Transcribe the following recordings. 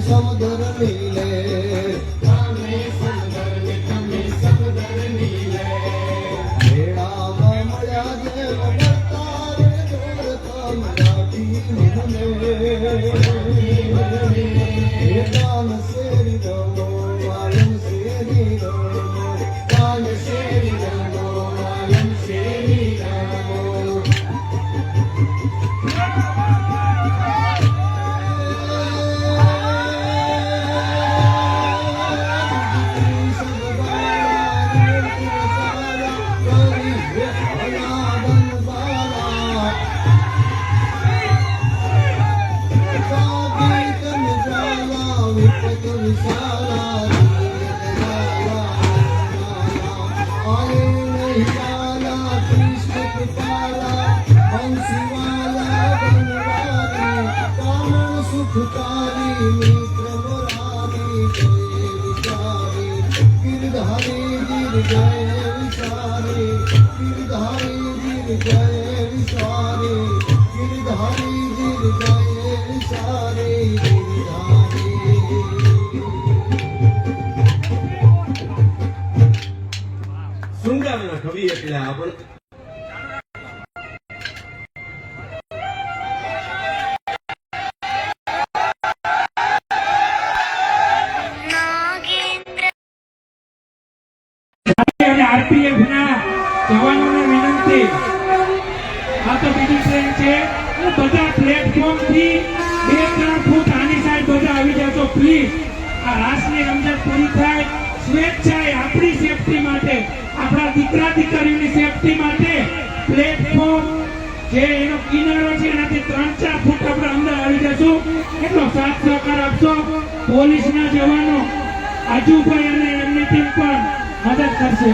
समुद्र नीले समुद्र नीले मया देव तारे दूर तम दान शेरी दो आलम शेरी दो दान शेरी दो आलम शेरी दो सुखकारी मित्र मुरारी जय विचारी गिरधारी गिर जय विचारी गिरधारी गिर जय विचारी गिरधारी गिर जय विचारी गिरधारी સુંદરના કવિ એટલે આપણે आरपीएफ ना जवानों विनंती आ तो बीजी ट्रेन છે બધા પ્લેટફોર્મ થી 2-3 ફૂટ આની સાઈડ બધા આવી જાજો પ્લીઝ આ રાસની રમઝટ પૂરી થાય સ્વેચ્છાએ આપણી સેફટી માટે આપણા દીકરા દીકરીઓની સેફટી માટે પ્લેટફોર્મ જે એનો કિનારો છે એનાથી 3-4 ફૂટ આપણે અંદર આવી જશું એટલો સાથ સહકાર આપશો પોલીસના જવાનો આજુભાઈ અને એમની ટીમ પણ મદદ કરશે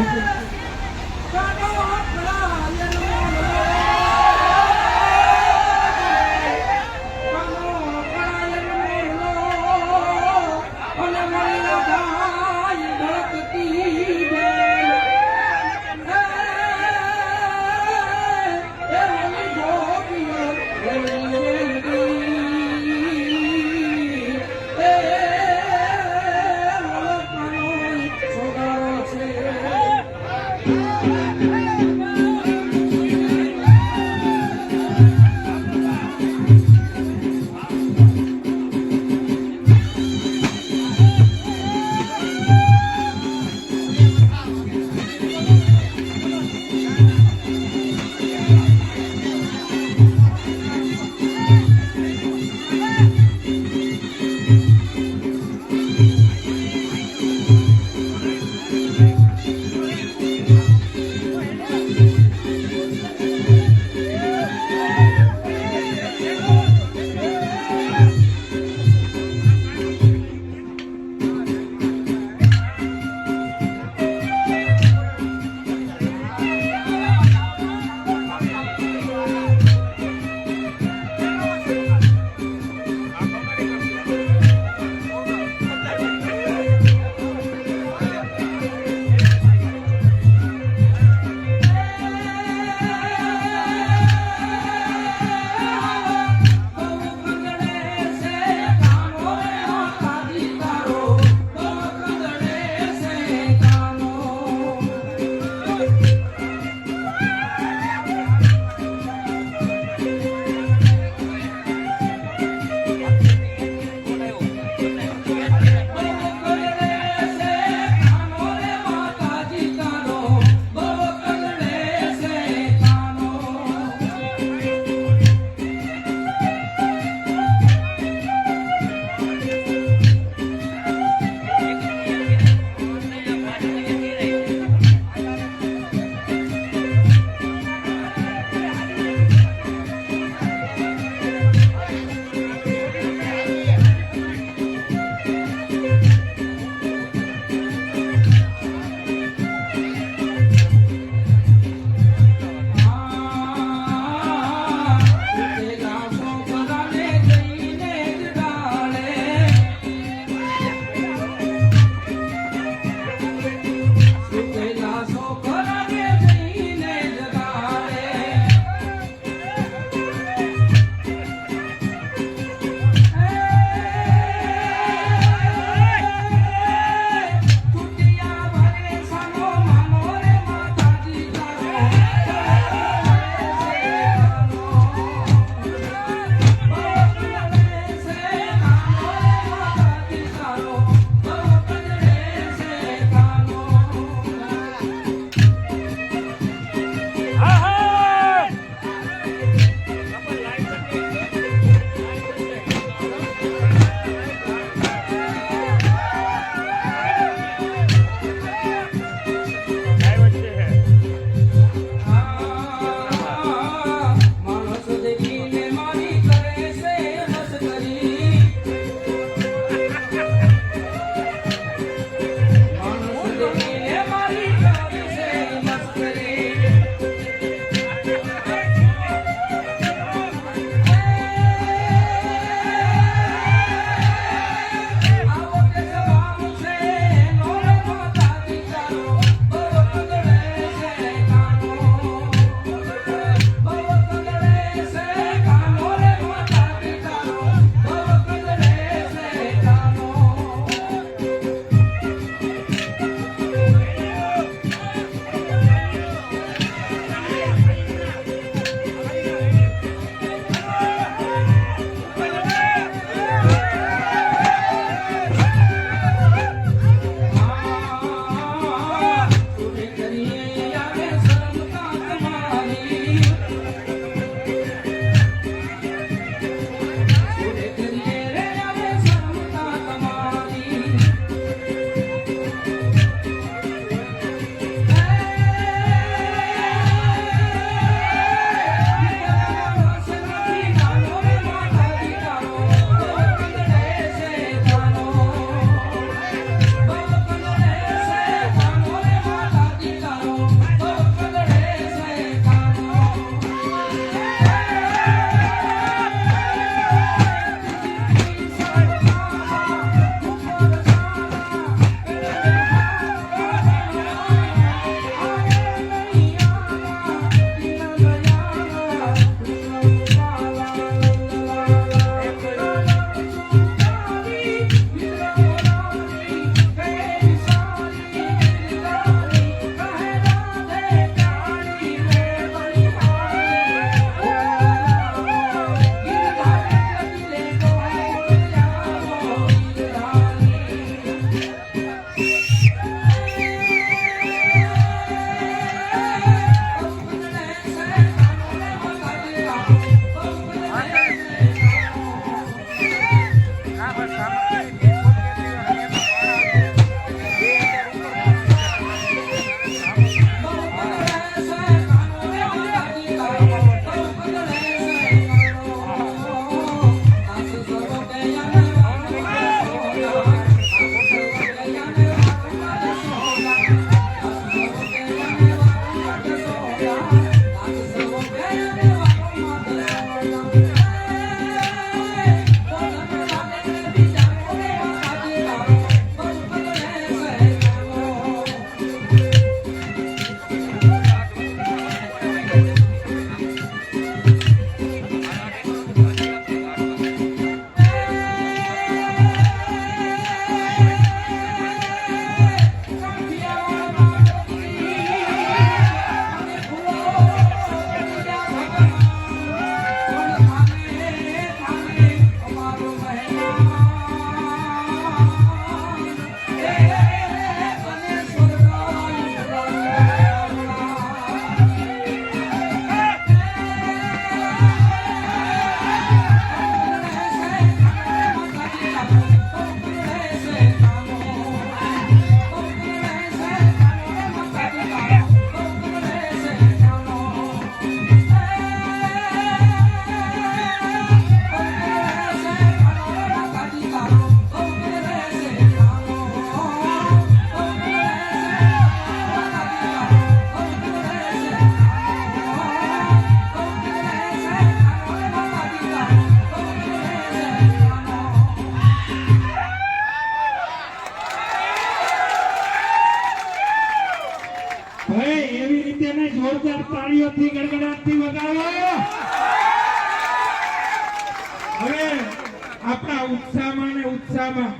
આપણા ઉત્સાહમાં ને ઉત્સાહમાં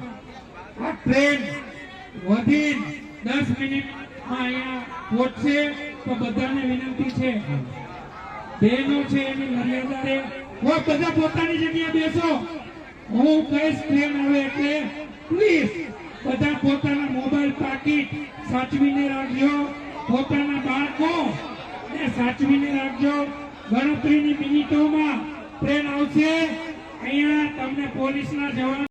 આ ટ્રેન વધી 10 મિનિટમાં અહીંયા પહોંચશે તો બધાને વિનંતી છે બહેનો છે એની મર્યાદા રે બધા પોતાની જગ્યાએ બેસો હું કહીશ ટ્રેન આવે એટલે પ્લીઝ બધા પોતાના મોબાઈલ પાકીટ સાચવીને રાખજો પોતાના બાળકો ને સાચવીને રાખજો ગણતરીની મિનિટોમાં ટ્રેન આવશે અહીંયા તમને પોલીસના જવાન